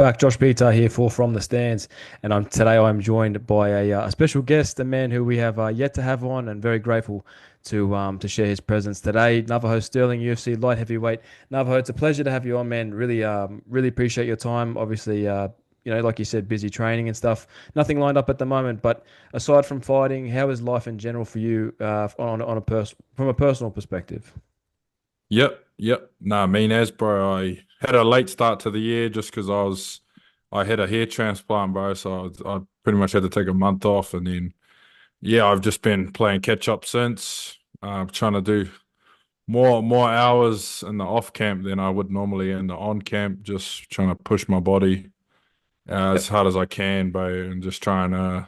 Back, Josh Peter here for From the Stands, and today I'm joined by a special guest, a man who we have yet to have on, and very grateful to share his presence today. Navajo Stirling, UFC light heavyweight. Navajo, it's a pleasure to have you on, man. Really appreciate your time. Obviously, like you said, busy training and stuff. Nothing lined up at the moment, but aside from fighting, how is life in general for you on from a personal perspective? Yep. Nah, mean as bro. I had a late start to the year just because I had a hair transplant, bro. So I pretty much had to take a month off, and then yeah, I've just been playing catch up since. Trying to do more hours in the off camp than I would normally in the on camp. Just trying to push my body as Yep. hard as I can, bro, and just trying to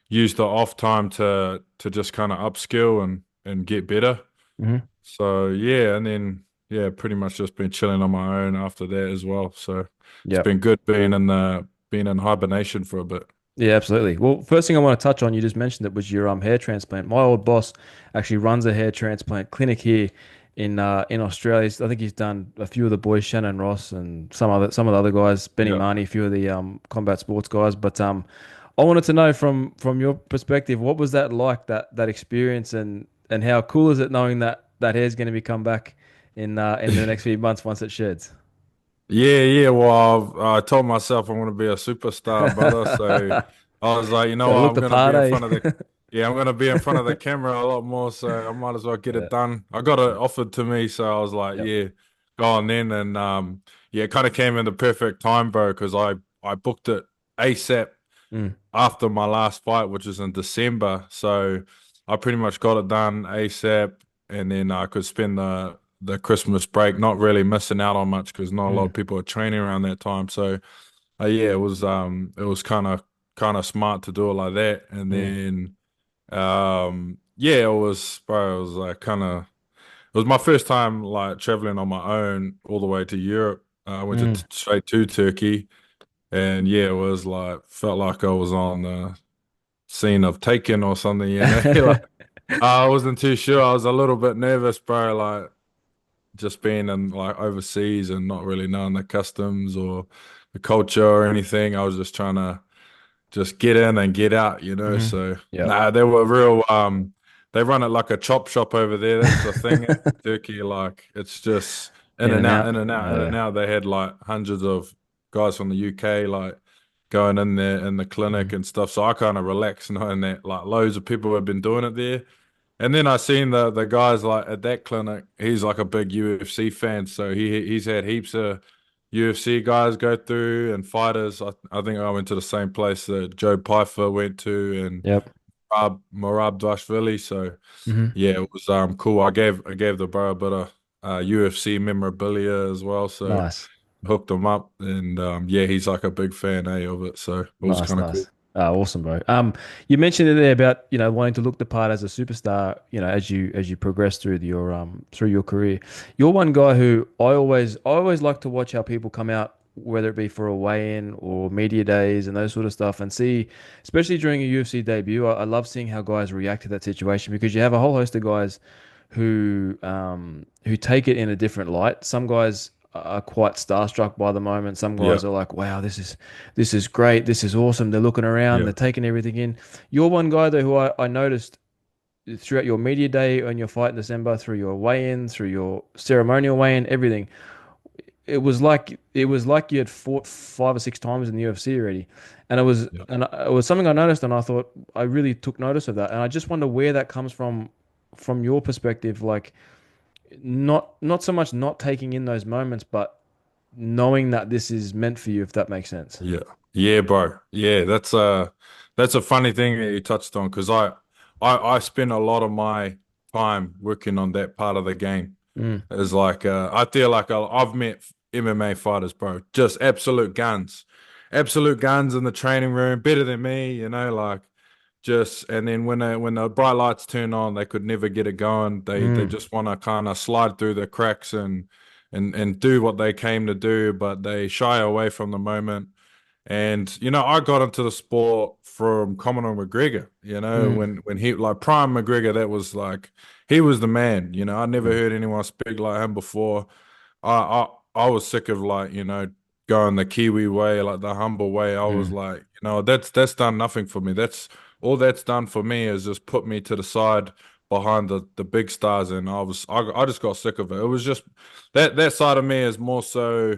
use the off time to just kind of upskill and get better. Hmm. So yeah, and then yeah, pretty much just been chilling on my own after that as well. So it's Yep. been good being in hibernation for a bit. Yeah, absolutely. Well, first thing I want to touch on, you just mentioned it was your hair transplant. My old boss actually runs a hair transplant clinic here in Australia. I think he's done a few of the boys, Shannon Ross and some of the other guys, Benny Yeah. Marnie, a few of the combat sports guys. But I wanted to know from your perspective, what was that like, that experience, and how cool is it knowing that hair's going to be come back in the next few months once it sheds? Yeah. Well, I told myself I'm going to be a superstar, brother. So I was like, you know Got to what, look the part, eh? I'm going to be in front of the camera a lot more. So I might as well get Yeah. it done. I got it offered to me, so I was like, Yep. yeah, go on then. And yeah, it kind of came in the perfect time, bro, because I booked it ASAP Mm. after my last fight, which is in December. So I pretty much got it done ASAP, and then I could spend the Christmas break not really missing out on much because not a lot Mm. of people are training around that time. So yeah, it was kind of smart to do it like that, and Mm. then yeah, it was bro, it was like kind of it was my first time like traveling on my own all the way to Europe. I went to Mm. straight to Turkey. And yeah, it was like felt like I was on the scene of Taken or something, you know. Like I wasn't too sure. I was a little bit nervous, bro. Like just being in like overseas and not really knowing the customs or the culture or anything. I was just trying to just get in and get out, you know. Hmm. So Yep. nah, they were real. They run it like a chop shop over there. That's the thing in Turkey. Like it's just in In and and out, out. in and out, in and out. They had like hundreds of guys from the UK, like going in there in the clinic Mm. and stuff. So I kind of relaxed knowing that like loads of people have been doing it there. And then I seen the guys like at that clinic. He's like a big UFC fan, so he's had heaps of UFC guys go through and fighters. I think I went to the same place that Joe Pyfer went to and Yep. Morab Dashvili. So Hmm. yeah, it was cool. I gave the bro a bit of UFC memorabilia as well. So Nice. hooked him up, and yeah, he's like a big fan of it. So it was Nice, kind of nice. cool. Awesome, bro. You mentioned it there about, wanting to look the part as a superstar, as you progress through your career. You're one guy who I always like to watch how people come out, whether it be for a weigh-in or media days and those sort of stuff, and see, especially during a UFC debut, I love seeing how guys react to that situation because you have a whole host of guys who take it in a different light. Some guys are quite starstruck by the moment. Some Yeah, guys are like, "Wow, this is great. This is awesome." They're looking around, yeah, they're taking everything in. You're one guy though who I noticed throughout your media day on your fight in December, through your weigh-in, through your ceremonial weigh-in, everything. It was like you had fought 5 or 6 times in the UFC already, yeah. and it was something I noticed, and I thought I really took notice of that, and I just wonder where that comes from your perspective, like not so much not taking in those moments, but knowing that this is meant for you, if that makes sense. Yeah. Yeah, bro. Yeah, that's a funny thing that you touched on because I spend a lot of my time working on that part of the game. Mm. It's like I feel like I've met MMA fighters, bro, just absolute guns in the training room, better than me, you know, like just and then when the bright lights turn on, they could never get it going. They Mm. just want to kind of slide through the cracks and do what they came to do, but they shy away from the moment. And you know, I got into the sport from Conor McGregor. You know, Mm. when he like Prime McGregor, that was like he was the man. I never Mm. heard anyone speak like him before. I I was sick of like, you know, going the Kiwi way, like the humble way, I was Mm. like, that's done nothing for me. That's all that's done for me is just put me to the side behind the big stars, and I just got sick of it. It was just that side of me is more so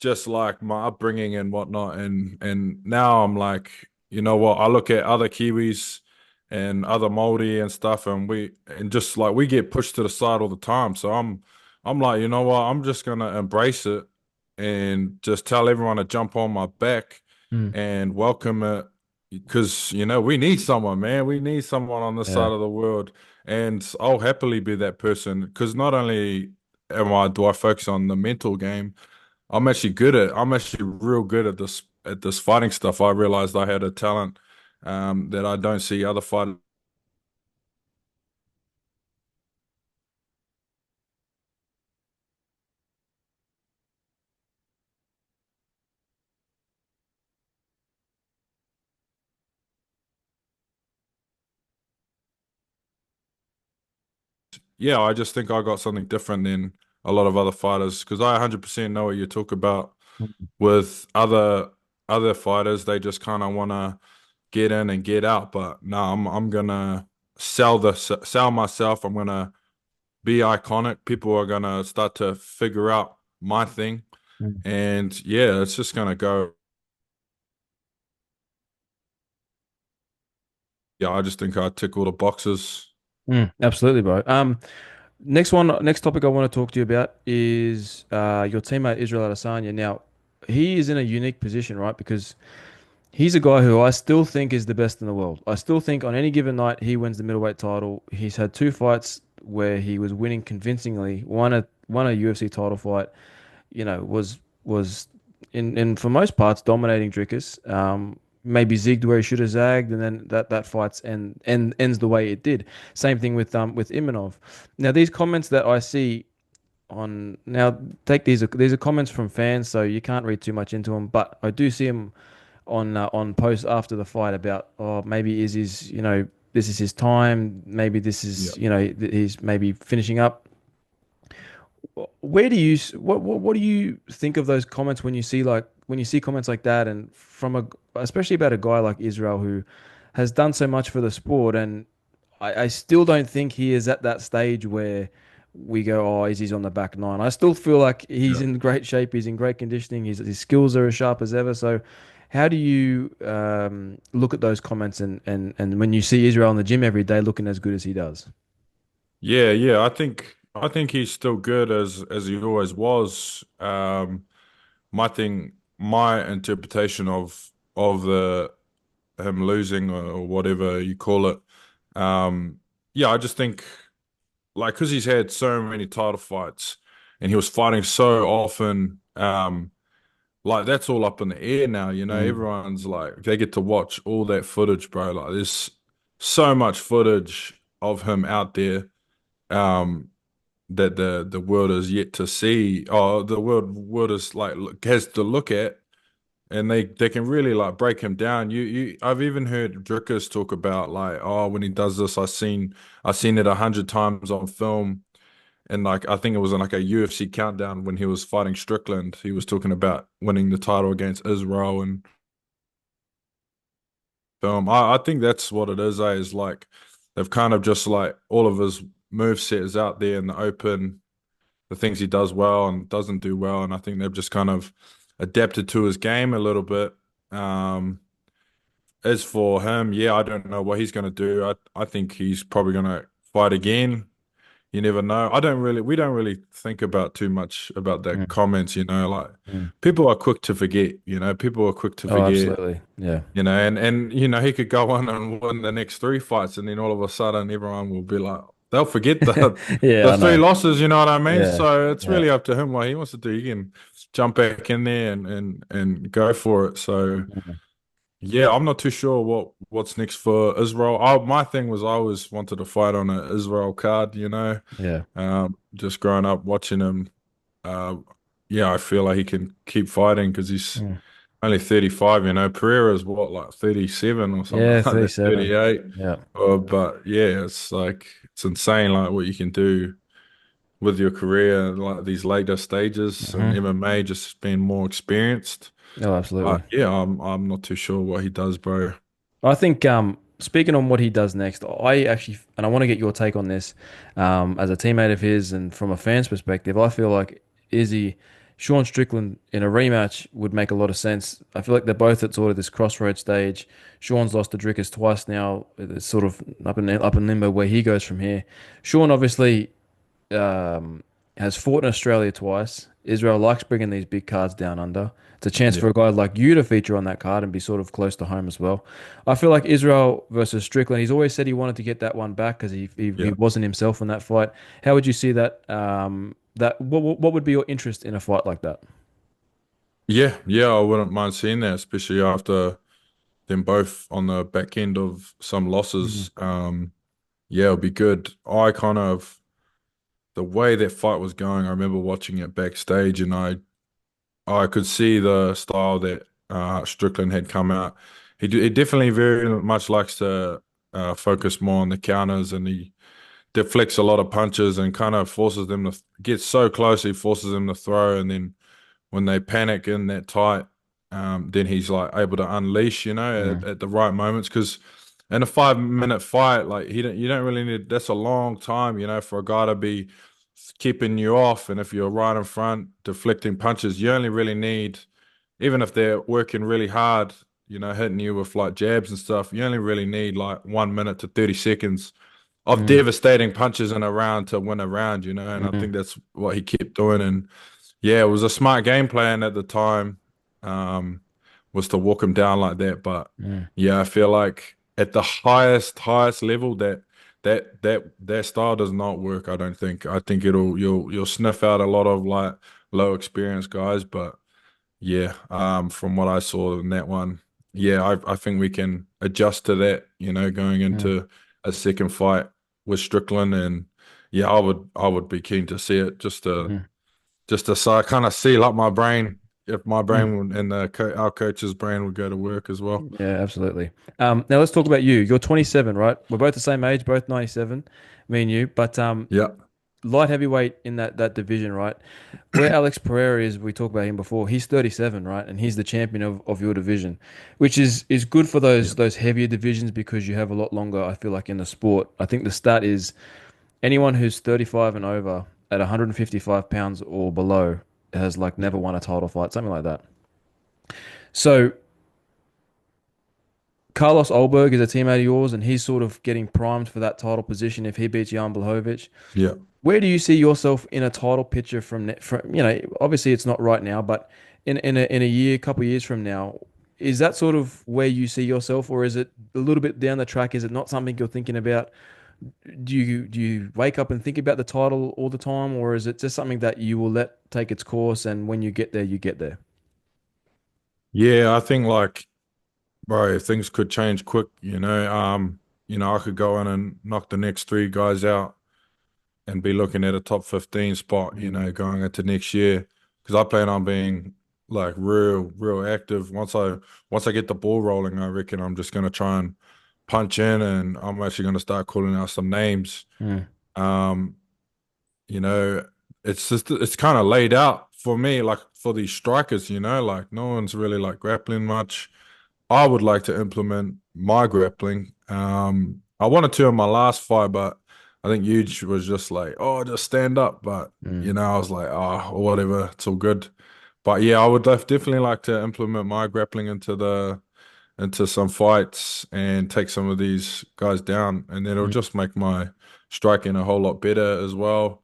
just like my upbringing and whatnot, and now I'm like, you know what? I look at other Kiwis and other Māori and stuff, and just like we get pushed to the side all the time. So I'm like, you know what? I'm just gonna embrace it and just tell everyone to jump on my back Mm. and welcome it because we need someone, man. We need someone on this Yeah. side of the world, and I'll happily be that person because not only do I focus on the mental game, I'm actually real good at this fighting stuff. I realized I had a talent that I don't see other fighters. Yeah, I just think I got something different than a lot of other fighters because I 100% know what you talk about Mm. with other fighters. They just kind of want to get in and get out, but no, I'm gonna sell myself. I'm gonna be iconic. People are gonna start to figure out my thing, Mm. and yeah, it's just gonna go. Yeah, I just think I tick all the boxes. Absolutely, bro. Next topic I want to talk to you about is your teammate Israel Adesanya. Now, he is in a unique position, right? Because he's a guy who I still think is the best in the world. I still think on any given night he wins the middleweight title. He's had two fights where he was winning convincingly. One a UFC title fight, was in for most parts dominating Dricus. Maybe zigged where he should have zagged, and then that fight's and ends the way it did. Same thing with Imanov. Now these comments that I see on now take these are comments from fans, so you can't read too much into them. But I do see them on posts after the fight about maybe Izzy's this is his time, maybe this Yeah. is he's maybe finishing up. Where do you what do you think of those comments when you see comments like that, and from a especially about a guy like Israel who has done so much for the sport, and I still don't think he is at that stage where we go, oh, Izzy's on the back nine. I still feel like he's Yeah. in great shape, he's in great conditioning, his skills are as sharp as ever. So how do you look at those comments, and when you see Israel in the gym every day looking as good as he does? Yeah, yeah. I think he's still good as he always was. My interpretation of the him losing or whatever you call it. Yeah, I just think like because he's had so many title fights and he was fighting so often. Like that's all up in the air now. Mm, Everyone's like they get to watch all that footage, bro. Like there's so much footage of him out there. Um, that the world is yet to see, or the world is like has to look at, and they can really like break him down. I've even heard Drickers talk about like, oh, when he does this, I seen it 100 times on film, and like I think it was in like a UFC countdown when he was fighting Strickland. He was talking about winning the title against Israel and film. I think that's what it is. Is like they've kind of just like all of his move set is out there in the open, the things he does well and doesn't do well, and I think they've just kind of adapted to his game a little bit. Um, as for him, yeah, I don't know what he's going to do. I think he's probably going to fight again. You never know. We don't really think about too much about that mm, comments, like mm. people are quick to forget, people are quick to Oh, forget, absolutely. Yeah. and he could go on and win the next three fights, and then all of a sudden everyone will be like, they'll forget the Yeah, the I three know. losses. You know what I mean? Yeah. So it's Yeah. really up to him what he wants to do. He can jump back in there and go for it. So Mm. yeah, I'm not too sure what's next for Israel. My thing was I always wanted to fight on an Israel card. Yeah. Just growing up watching him. Uh, yeah, I feel like he can keep fighting because he's Mm. only 35, Pereira's what, like 37 or something Yeah, like that, 37. 38. Yeah. But yeah, it's like, it's insane, like what you can do with your career, like these later stages and Hmm. MMA, just being more experienced. Oh, But absolutely. yeah, I'm not too sure what he does, bro. I think speaking on what he does next, I actually and I want to get your take on this as a teammate of his and from a fan's perspective. I feel like Izzy, Sean Strickland in a rematch would make a lot of sense. I feel like they're both at sort of this crossroad stage. Sean's lost to Drickers twice now. It's sort of up in limbo where he goes from here. Sean obviously um, has fought in Australia twice. Israel likes bringing these big cards down under. It's a chance Yeah, for a guy like you to feature on that card and be sort of close to home as well. I feel like Israel versus Strickland, he's always said he wanted to get that one back because he yeah, wasn't himself in that fight. How would you see that? What would be your interest in a fight like that? yeah. I wouldn't mind seeing that, especially after them both on the back end of some Mm, losses. Yeah, it'll be good. I kind of the way that fight was going. I remember watching it backstage, and I could see the style that Strickland had come out. He definitely very much likes to focus more on the counters, and he deflects a lot of punches and kind of forces them to get so close. He forces them to throw, and then when they panic in that tight, then he's like able to unleash, mm, at the right moments. Because in a 5 minute fight, like you don't really need. That's a long time, for a guy to be keeping you off. And if you're right in front, deflecting punches, you only really need, even if they're working really hard, hitting you with like jabs and stuff, you only really need like 1 minute to 30 seconds of mm, devastating punches in a round to win a round. And I mm, think that's what he kept doing. And yeah, it was a smart game plan at the time, um, was to walk him down like that. But mm, yeah, I feel like at the highest level that style does not work. I don't think. I think you'll sniff out a lot of like low experienced guys. But yeah, from what I saw in that one, yeah, I think we can adjust to that. Going mm, into a second fight with Strickland, and yeah, I would be keen to see it mm, just to so kind of seal up my brain if my mm. brain and our coach's brain would go to work as well. Yeah, absolutely. Now let's talk about you. You're 27, right? We're both the same age, both 97, me and you. But Yeah, light heavyweight in that division, right? Where Alex Pereira is, we talked about him before. He's 37, right? And he's the champion of your division, which is good for yeah, those heavier divisions because you have a lot longer, I feel like, in the sport. I think the stat is anyone who's 35 and over at 155 pounds or below has like yeah, never won a title fight, something like that. So Carlos Olberg is a teammate of yours, and he's sort of getting primed for that title position if he beats Jan Blachowicz. yeah. Where do you see yourself in a title picture from obviously it's not right now, but in a year, couple of years from now, is that sort of where you see yourself, or is it a little bit down the track? Is it not something you're thinking about? Do you wake up and think about the title all the time, or is it just something that you will let take its course, and when you get there, you get there? Yeah, I think like, bro, things could change quick. I could go in and knock the next three guys out and be looking at a top 15 spot. Mm, Going into next year because I plan on being like real active. Once I get the ball rolling, I reckon I'm just gonna try and punch in, and I'm actually gonna start calling out some names. mm, Um, You know, it's kind of laid out for me, like for these strikers, like no one's really like grappling much. I would like to implement my grappling. I wanted to in my last fight, but I think Huge was just like, oh, just stand up. But mm, I was like, oh, whatever, it's all good. But yeah, I would definitely like to implement my grappling into some fights and take some of these guys down, and then it'll mm, just make my striking a whole lot better as well.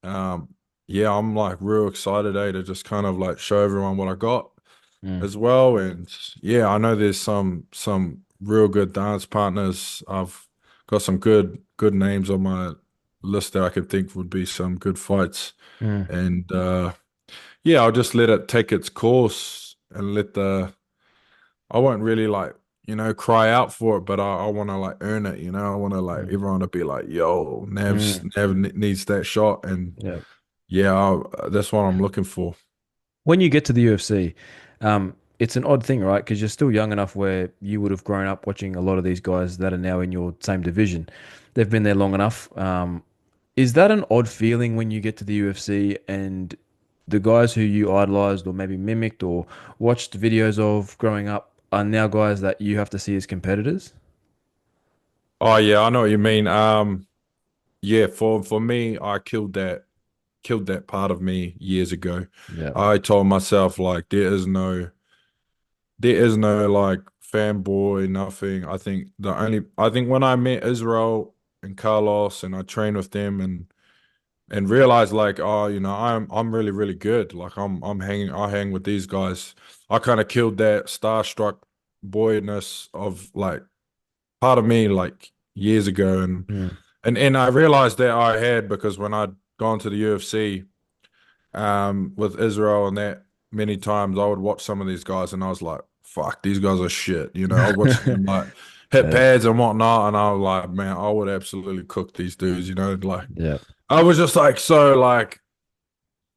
Um, yeah, I'm like real excited, to just kind of like show everyone what I got mm, as well. And yeah, I know there's some real good dance partners. I've got some good names on my list that I could think would be some good fights. mm, And yeah, I'll just let it take its course and I won't really like, cry out for it, but I want to like earn it. I want to like mm, everyone to be like, yo, mm. Nav needs that shot. And Yeah. yeah, that's what I'm looking for. When you get to the UFC, it's an odd thing, right? Because you're still young enough where you would have grown up watching a lot of these guys that are now in your same division. They've been there long enough. Is that an odd feeling when you get to the UFC and the guys who you idolized or maybe mimicked or watched videos of growing up are now guys that you have to see as competitors? Oh yeah, I know what you mean. Yeah, for me, I killed that part of me years ago. Yeah. I told myself like there is no like fanboy, nothing. I think when I met Israel and Carlos and I trained with them and realized like, oh, you know, I'm really, really good. Like I hang with these guys. I kind of killed that starstruck boyness of like part of me like years ago Mm. and I realized that I had because when I'd gone to the UFC with Israel and that many times I would watch some of these guys and I was like, fuck, these guys are shit. You know, I was watching them like hit Yeah. pads and whatnot, and I was like, man, I would absolutely cook these dudes, you know, like Yeah. I was just like so like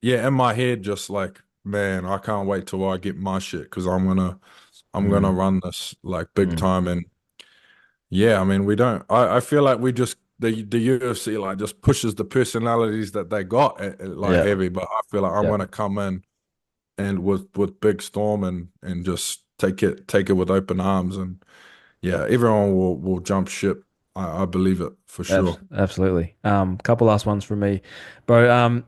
yeah, in my head, just like, man, I can't wait till I get my shit because I'm gonna Mm. run this like big Mm. time. And yeah, I mean we don't I feel like we just the UFC like just pushes the personalities that they got like Yeah. heavy, but I feel like I'm Yeah. gonna come in and with big storm and just take it with open arms. And yeah, everyone will jump ship. I believe it for sure. Absolutely. Couple last ones from me, bro.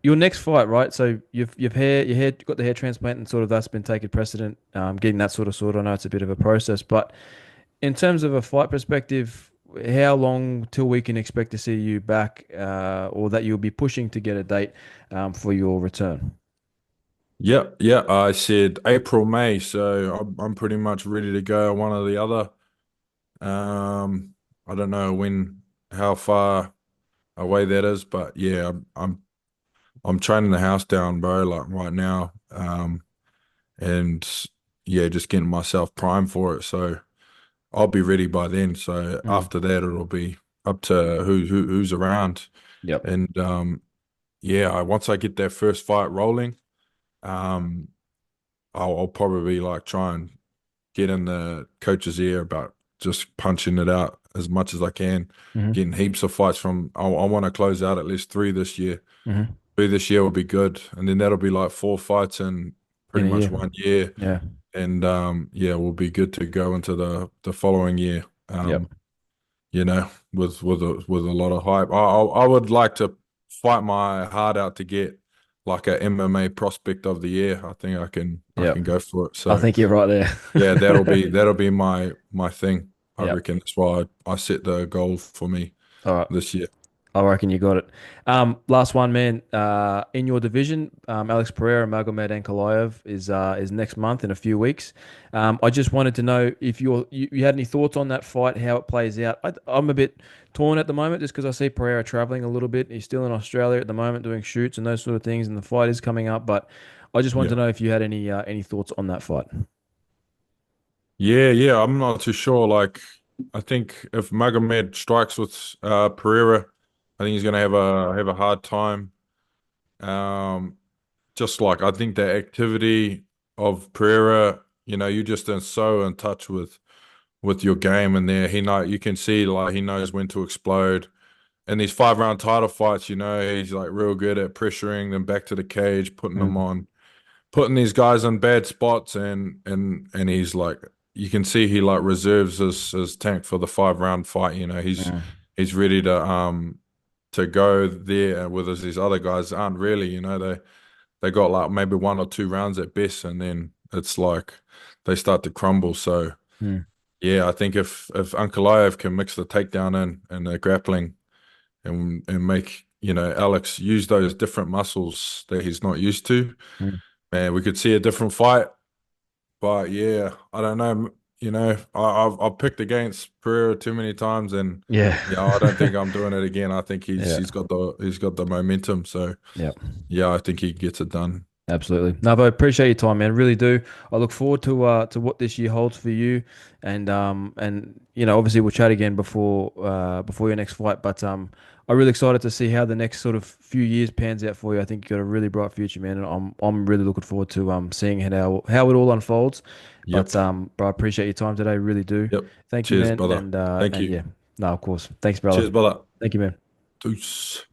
Your next fight, right? So you've got the hair transplant and sort of that's been taking precedent. Getting that sort of sorted. I know it's a bit of a process, but in terms of a fight perspective, how long till we can expect to see you back, or that you'll be pushing to get a date, for your return? Yeah. I said April, May, so I'm pretty much ready to go. One or the other. Um, I don't know how far away that is, but yeah, I'm training the house down, bro. Like right now. And yeah, just getting myself primed for it. So I'll be ready by then. So Mm. after that, it'll be up to who's around. Yep. And yeah, once I get that first fight rolling, um, I'll probably like try and get in the coach's ear about just punching it out as much as I can, Hmm. getting heaps of fights from. I want to close out at least three this year. Hmm. Three this year will be good, and then that'll be like four fights in In pretty a much year. 1 year. Yeah. And yeah, we'll be good to go into the following year. Yep. You know, with a lot of hype. I would like to fight my heart out to get like a MMA prospect of the year. I think I Yep. can go for it. I So think you're right yeah, there. that'll be my thing. I Yep. reckon that's why I set the goal for me All right. this year. I reckon you got it. Last one, man. In your division, Alex Pereira, Magomed Ankalaev is next month in a few weeks. I just wanted to know if you had any thoughts on that fight, how it plays out. I'm a bit torn at the moment just because I see Pereira traveling a little bit. He's still in Australia at the moment doing shoots and those sort of things, and the fight is coming up. But I just wanted to Yeah. know if you had any thoughts on that fight. Yeah. I'm not too sure. Like, I think if Magomed strikes with Pereira, I think he's gonna have a hard time. Um, just like I think the activity of Pereira, you know, you just are so in touch with your game, and there you can see like he knows when to explode. And these 5 round title fights, you know, he's like real good at pressuring them back to the cage, putting them Mm, on, putting these guys in bad spots, and he's like, you can see he like reserves his tank for the 5 round fight. You know, mm, he's ready to go there, whereas these other guys aren't really. You know, they got like maybe 1 or 2 rounds at best, and then it's like they start to crumble. So mm, yeah, I think if Ankalaev can mix the takedown in and the grappling and make Alex use those different muscles that he's not used to, mm. man, we could see a different fight. But yeah, I don't know. You know, I've picked against Pereira too many times, and Yeah. yeah, I don't think I'm doing it again. I think Yeah. he's got the momentum. So Yeah. yeah, I think he gets it done. Absolutely. No, but I appreciate your time, man. Really do. I look forward to what this year holds for you, and obviously we'll chat again before your next fight. But I'm really excited to see how the next sort of few years pans out for you. I think you've got a really bright future, man, and I'm really looking forward to seeing how it all unfolds. Yep, But I appreciate your time today. Really do. yep. Thank you, Cheers, man. brother. And Thank and you. yeah, no, of course. Thanks, brother. Cheers, brother. Thank you, man. Deuce.